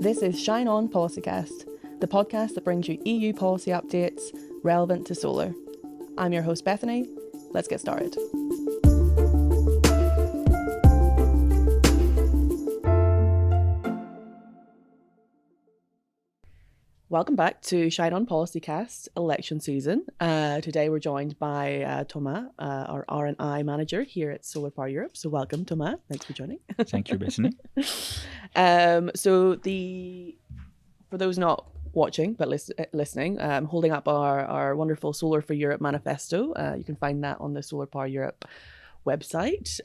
This is Shine On Policycast, the podcast that brings you EU policy updates relevant to solar. I'm your host, Bethany. Let's get started. Welcome back to Shine On Policycast election season. Today we're joined by Thomas, our R&I manager here at SolarPower Europe. So welcome, Thomas. Thanks for joining. Thank you, Bethany. For those not watching but listening, I'm holding up our wonderful Solar For Europe Manifesto. You can find that on the SolarPower Europe website.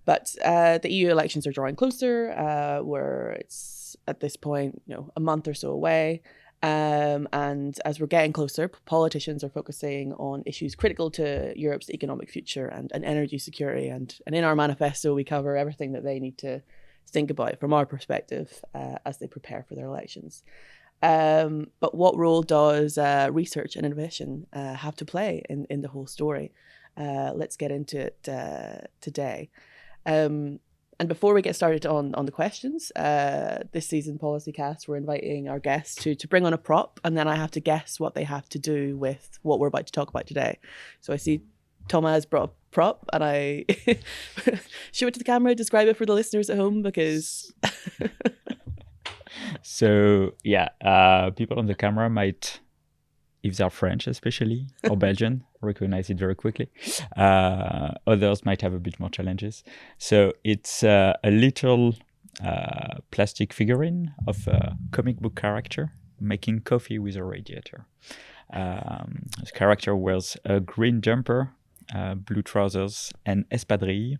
But the EU elections are drawing closer, where it's at this point, a month or so away. And as we're getting closer, politicians are focusing on issues critical to Europe's economic future and energy security. And in our manifesto, we cover everything that they need to think about from our perspective as they prepare for their elections. But what role does research and innovation have to play in the whole story? Let's get into it today. And before we get started on the questions, this season Policycast, we're inviting our guests to bring on a prop, and then I have to guess what they have to do with what we're about to talk about today. So I see Thomas has brought a prop, and I show it to the camera, describe it for the listeners at home, because... So, people on the camera might, if they're French especially, or Belgian, recognize it very quickly. Others might have a bit more challenges. So it's a little plastic figurine of a comic book character making coffee with a radiator. This character wears a green jumper, blue trousers, and espadrille.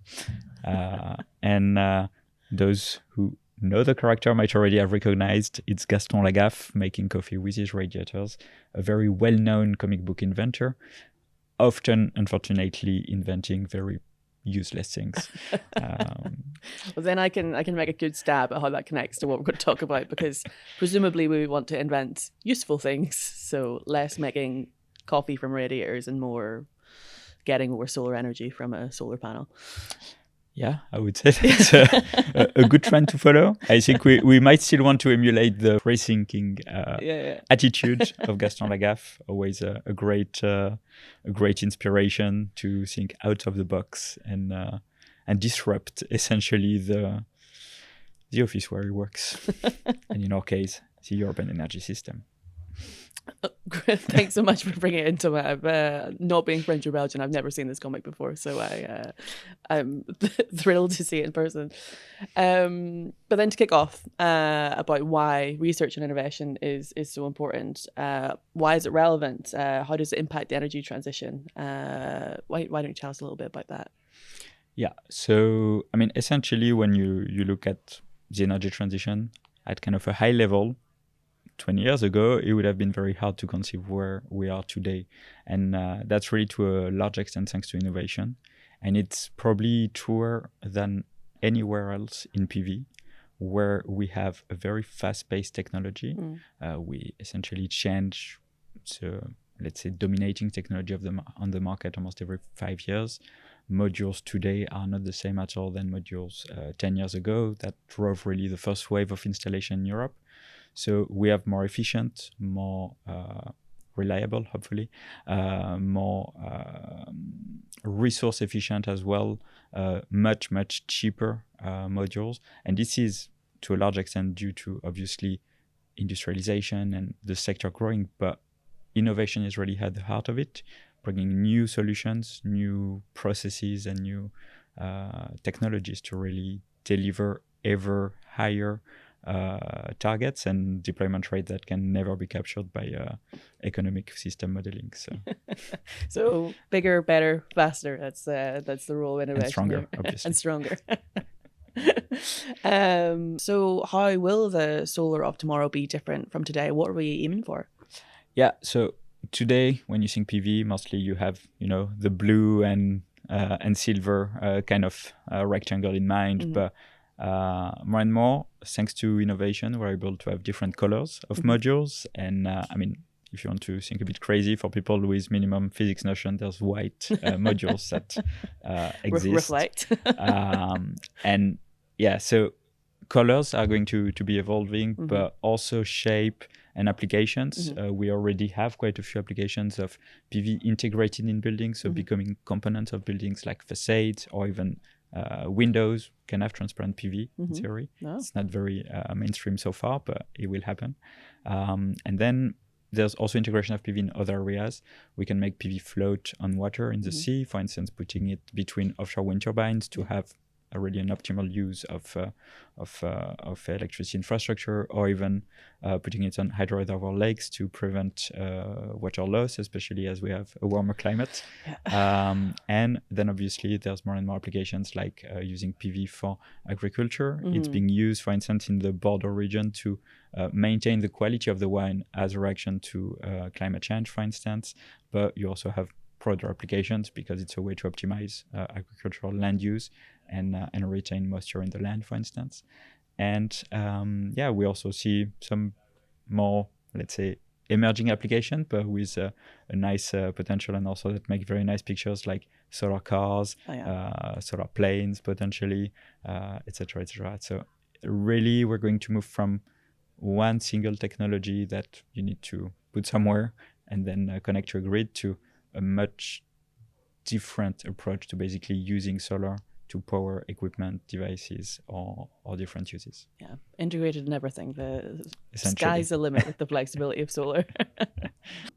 And those who know the character might already have recognized it's Gaston Lagaffe making coffee with his radiators, a very well-known comic book inventor, often, unfortunately, inventing very useless things. Well, then I can make a good stab at how that connects to what we're going to talk about, because presumably we want to invent useful things, so less making coffee from radiators and more getting more solar energy from a solar panel. Yeah, I would say that's a good trend to follow. I think we might still want to emulate the free-thinking attitude of Gaston Lagaffe. Always a great inspiration to think out of the box and disrupt essentially the office where he works, and in our case, the European energy system. Thanks so much for bringing it into it. Not being French or Belgian, I've never seen this comic before, so I'm thrilled to see it in person. But then to kick off about why research and innovation is so important. Why is it relevant? How does it impact the energy transition? Why don't you tell us a little bit about that? Yeah, so I mean, essentially, when you look at the energy transition at kind of a high level, 20 years ago, it would have been very hard to conceive where we are today. And that's really to a large extent thanks to innovation. And it's probably truer than anywhere else in PV, where we have a very fast-paced technology. We essentially change the, let's say, dominating technology on the market almost every 5 years. Modules today are not the same at all than modules 10 years ago. That drove really the first wave of installation in Europe. So we have more efficient, more reliable, hopefully, more resource efficient as well, much cheaper modules. And this is to a large extent due to obviously industrialization and the sector growing, but innovation is really at the heart of it, bringing new solutions, new processes, and new technologies to really deliver ever higher targets and deployment rate that can never be captured by economic system modeling. So bigger, better, faster. That's the role of innovation. And stronger, obviously. And stronger. So how will the solar of tomorrow be different from today? What are we aiming for? Yeah, so today when you think PV, mostly you have the blue and silver kind of rectangle in mind, but more and more, thanks to innovation, we're able to have different colors of modules. And if you want to think a bit crazy for people with minimum physics notion, there's white modules that exist. Reflect. And yeah, so colors are going to be evolving, but also shape and applications. We already have quite a few applications of PV integrated in buildings, so becoming components of buildings like facades or even windows can have transparent PV in theory. No. It's not very mainstream so far, but it will happen. And then there's also integration of PV in other areas. We can make PV float on water in the sea, for instance, putting it between offshore wind turbines to have already an optimal use of electricity infrastructure, or even putting it on hydro reservoir lakes to prevent water loss, especially as we have a warmer climate. And then obviously there's more and more applications like using PV for agriculture. It's being used, for instance, in the border region to maintain the quality of the wine as a reaction to climate change, for instance. But you also have broader applications because it's a way to optimize agricultural land use and retain moisture in the land, for instance. And we also see some more, let's say, emerging application, but with a nice potential, and also that make very nice pictures like solar cars, solar planes potentially, etc., etc. So really, we're going to move from one single technology that you need to put somewhere and then connect to a grid to a much different approach to basically using solar to power equipment, devices, or different uses. Yeah, integrated in everything. The sky's the limit with the flexibility of solar.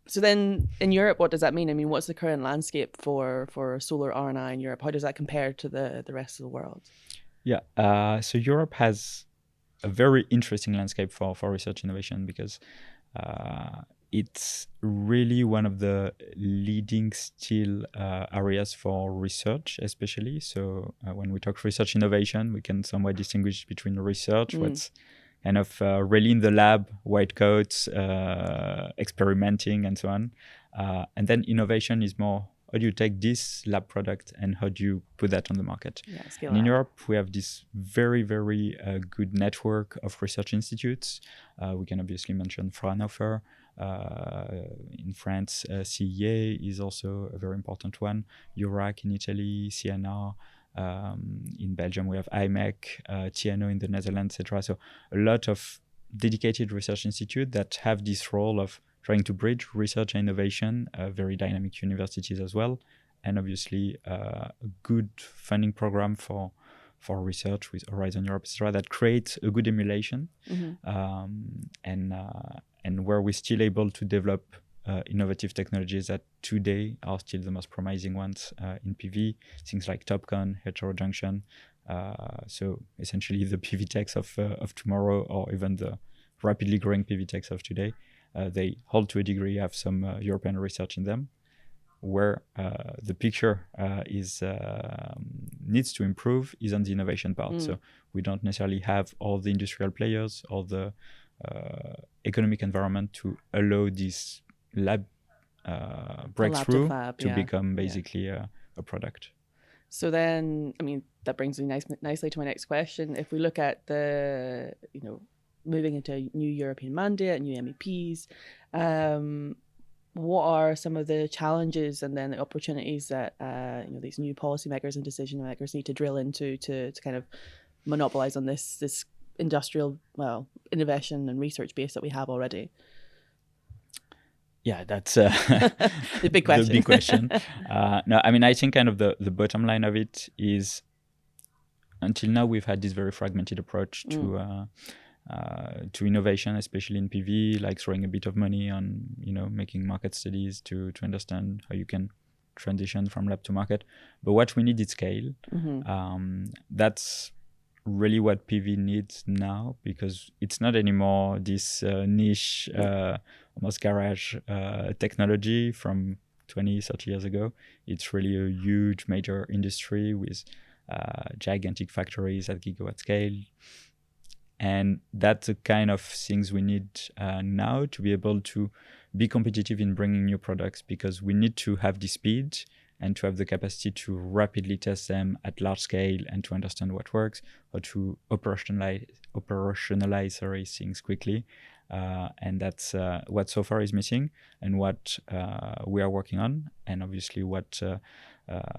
So then in Europe, what does that mean? I mean, what's the current landscape for solar R&I in Europe? How does that compare to the rest of the world? Yeah, so Europe has a very interesting landscape for research innovation because it's really one of the leading still areas for research, especially. So when we talk research innovation, we can somewhat distinguish between research, what's kind of really in the lab, white coats, experimenting and so on. And then innovation is more, how do you take this lab product and how do you put that on the market? And in Europe, we have this very, very good network of research institutes. We can obviously mention Fraunhofer. In France, CEA is also a very important one. EURAC in Italy, CNR. In Belgium, we have IMEC, TNO in the Netherlands, etc. So a lot of dedicated research institutes that have this role of trying to bridge research and innovation, very dynamic universities as well, and obviously a good funding program for research with Horizon Europe, etc., that creates a good emulation, and where we're still able to develop innovative technologies that today are still the most promising ones in PV, things like TOPCon, heterojunction. So essentially the PV techs of tomorrow, or even the rapidly growing PV techs of today, they hold to a degree, have some European research in them. Where the picture needs to improve is on the innovation part. So we don't necessarily have all the industrial players, all the economic environment to allow this lab breakthrough to become basically a product. So then, I mean, that brings me nicely to my next question. If we look at the, moving into a new European mandate, new MEPs, what are some of the challenges and then the opportunities that these new policymakers and decision makers need to drill into to kind of monopolize on this industrial innovation and research base that we have already? Yeah, that's the big question. The big question. No, I mean, I think kind of the bottom line of it is, until now we've had this very fragmented approach to innovation, especially in PV, like throwing a bit of money on, making market studies to understand how you can transition from lab to market. But what we need is scale. That's really what PV needs now, because it's not anymore this niche, almost garage technology from 20, 30 years ago. It's really a huge major industry with gigantic factories at gigawatt scale. And that's the kind of things we need now to be able to be competitive in bringing new products, because we need to have the speed and to have the capacity to rapidly test them at large scale and to understand what works, or to operationalize things quickly. And that's what so far is missing, and what we are working on, and obviously what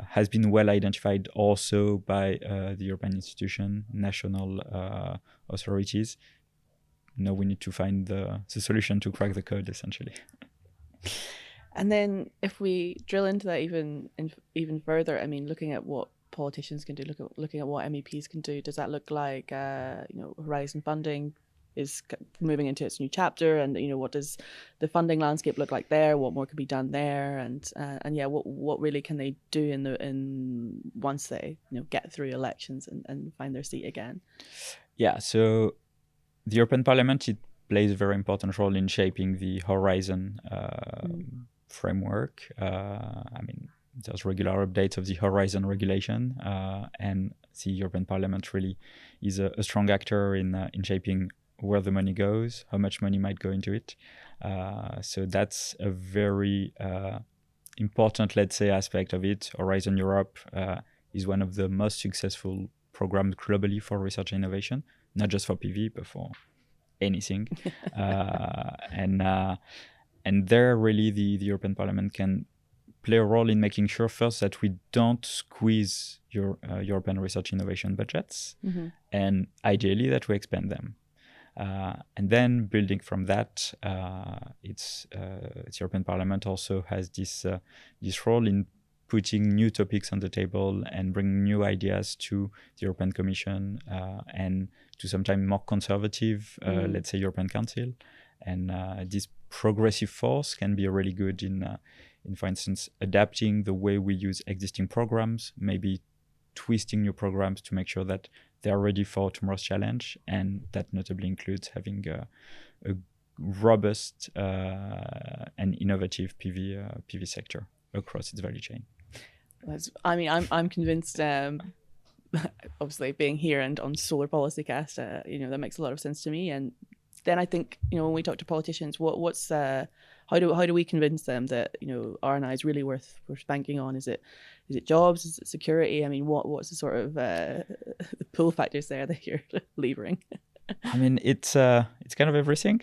has been well identified also by the European institution, national authorities. Now we need to find the solution to crack the code, essentially. And then if we drill into that even further, I mean, looking at what politicians can do, looking at what MEPs can do, does that look like, Horizon funding is moving into its new chapter, and what does the funding landscape look like there? What more could be done there, and what really can they do in once they get through elections and find their seat again? Yeah, so the European Parliament, it plays a very important role in shaping the Horizon framework. I mean, there's regular updates of the Horizon regulation, and the European Parliament really is a strong actor in shaping where the money goes, how much money might go into it. So that's a very important, let's say, aspect of it. Horizon Europe is one of the most successful programs globally for research and innovation, not just for PV, but for anything. And there really the European Parliament can play a role in making sure first that we don't squeeze European research innovation budgets, and ideally that we expand them. And then building from that, it's European Parliament also has this role in putting new topics on the table and bringing new ideas to the European Commission and to sometimes more conservative, let's say, European Council. And this progressive force can be really good in, for instance, adapting the way we use existing programs, maybe twisting new programs to make sure that they are ready for tomorrow's challenge, and that notably includes having a robust and innovative PV sector across its value chain. I'm convinced. Obviously, being here and on Solar Policycast, that makes a lot of sense to me. And then I think when we talk to politicians, how do we convince them that R&I is really worth banking on? Is it jobs? Is it security? I mean, what's the sort of the pull factors there that you're levering? I mean, it's kind of everything.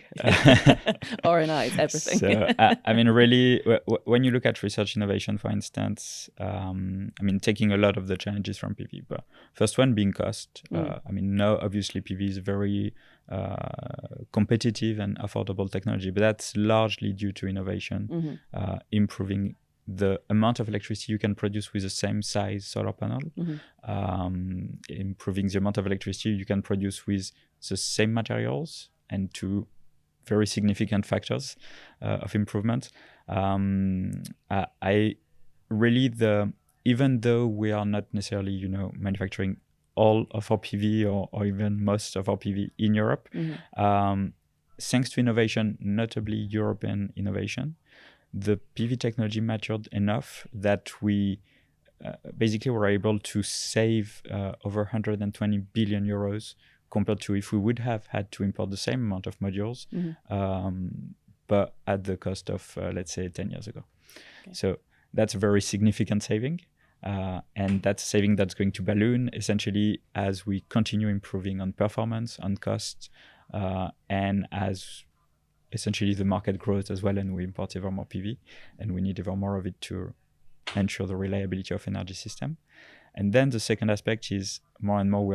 R&I is everything. So, I mean, really, when you look at research innovation, for instance, I mean, taking a lot of the challenges from PV, but first one being cost. I mean, now, obviously, PV is very competitive and affordable technology, but that's largely due to innovation, improving the amount of electricity you can produce with the same size solar panel, improving the amount of electricity you can produce with the same materials, and two very significant factors of improvement. I really, even though we are not necessarily manufacturing all of our PV or even most of our PV in Europe, thanks to innovation, notably European innovation, the PV technology matured enough that we basically were able to save over 120 billion euros compared to if we would have had to import the same amount of modules, but at the cost of, let's say, 10 years ago. Okay. So that's a very significant saving. And that's a saving that's going to balloon essentially as we continue improving on performance, on cost, and as essentially the market grows as well, and we import ever more PV, and we need ever more of it to ensure the reliability of energy system. And then the second aspect is more and more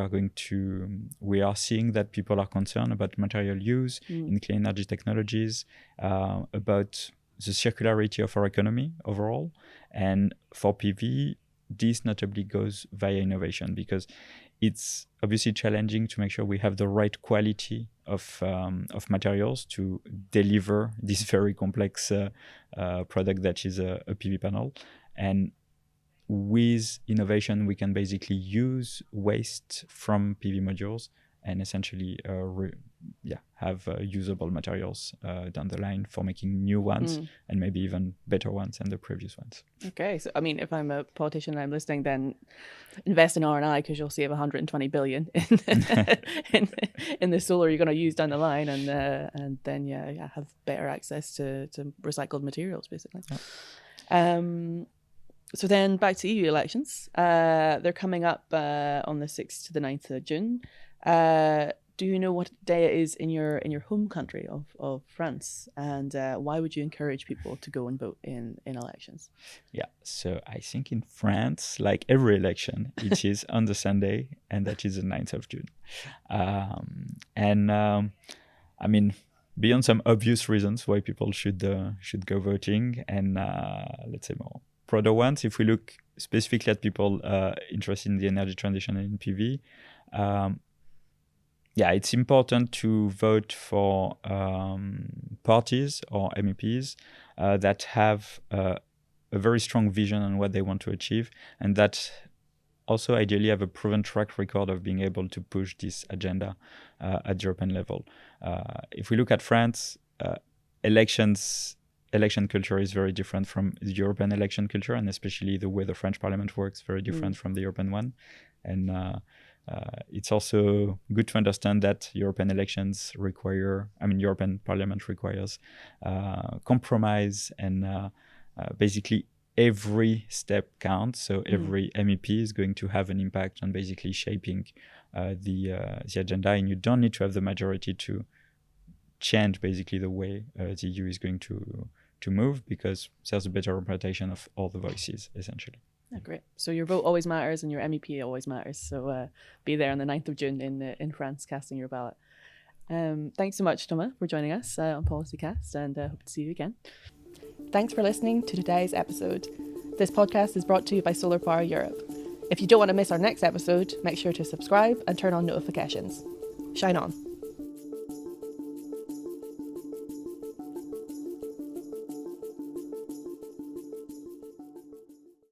we are seeing that people are concerned about material use in clean energy technologies, about the circularity of our economy overall. And for PV, this notably goes via innovation, because it's obviously challenging to make sure we have the right quality of materials to deliver this very complex product that is a PV panel. And with innovation, we can basically use waste from PV modules and essentially have usable materials down the line for making new ones and maybe even better ones than the previous ones. Okay, so I mean, if I'm a politician and I'm listening, then invest in R&I, because you'll save 120 billion in the solar you're going to use down the line, and then have better access to recycled materials, basically. Yeah. So then back to EU elections. They're coming up on the 6th to the 9th of June. do you know what day it is in your home country of France? And why would you encourage people to go and vote in elections? Yeah, so I think in France, like every election, it is on the Sunday, and that is the 9th of June. I mean, beyond some obvious reasons why people should go voting, and let's say more broader ones, if we look specifically at people interested in the energy transition and in PV, it's important to vote for parties or MEPs that have a very strong vision on what they want to achieve, and that also ideally have a proven track record of being able to push this agenda at European level. If we look at France, election culture is very different from the European election culture, and especially the way the French Parliament works, very different from the European one. And it's also good to understand that European Parliament requires compromise, and basically every step counts. So every MEP is going to have an impact on basically shaping the agenda, and you don't need to have the majority to change basically the way the EU is going to move, because there's a better representation of all the voices essentially. Yeah, great. So your vote always matters and your MEP always matters. So be there on the 9th of June in France casting your ballot. Thanks so much, Thomas, for joining us on Policycast, and hope to see you again. Thanks for listening to today's episode. This podcast is brought to you by SolarPower Europe. If you don't want to miss our next episode, make sure to subscribe and turn on notifications. Shine on.